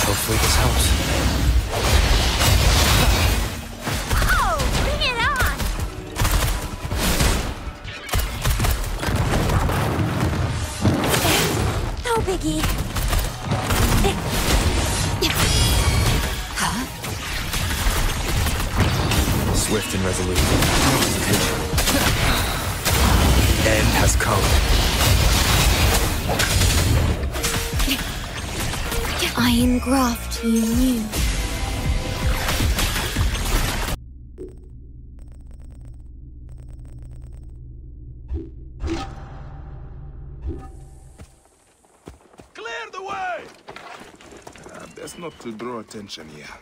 Hopefully this helps. Oh, bring it on! No biggie. Huh? Swift and resolute. The end has come. I engraft you new. Clear the way! Best not to draw attention here.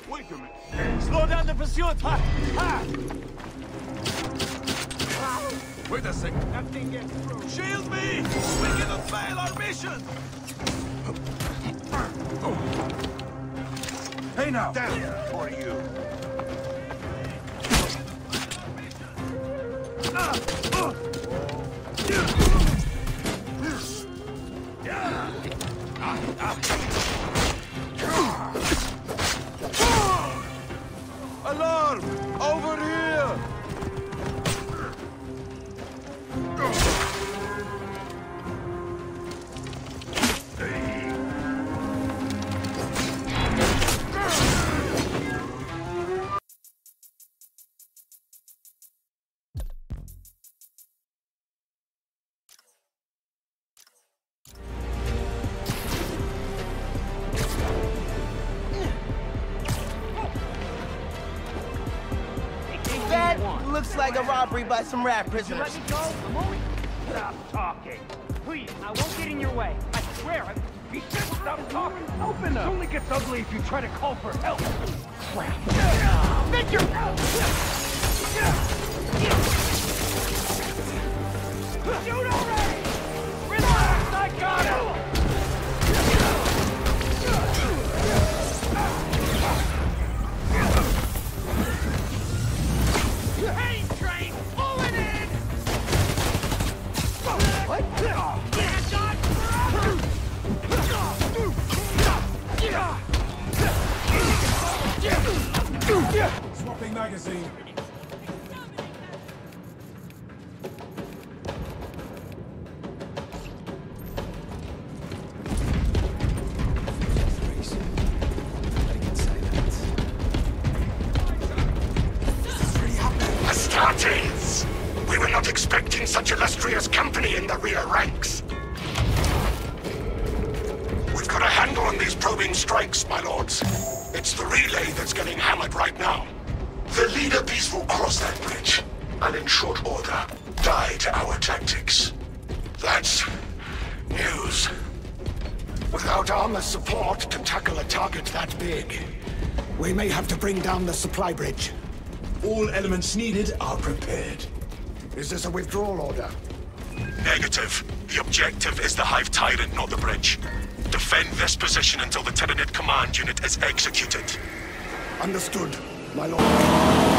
Wait a minute. Slow down the pursuit! Ha! Ha! Wait a second. Nothing gets through. Shield me! We cannot fail our mission! Hey now! Down for you! Alarm! Over here! That looks like a robbery by some rat prisoners. Let me go. I'm only... Stop talking. Please, I won't get in your way. I swear. He said stop talking. Open up. It only gets ugly if you try to call for help. Crap. Victor! Shoot already! Relax, I got him! Hey, train! Pulling in! What? Get on forever! Swapping magazine. Astartes! We were not expecting such illustrious company in the rear ranks. We've got a handle on these probing strikes, my lords. It's the relay that's getting hammered right now. The leader piece will cross that bridge, and in short order, die to our tactics. That's news. Without armor support to tackle a target that big, we may have to bring down the supply bridge. All elements needed are prepared. Is this a withdrawal order? Negative. The objective is the Hive Tyrant, not the bridge. Defend this position until the Tyranid command unit is executed. Understood, my lord.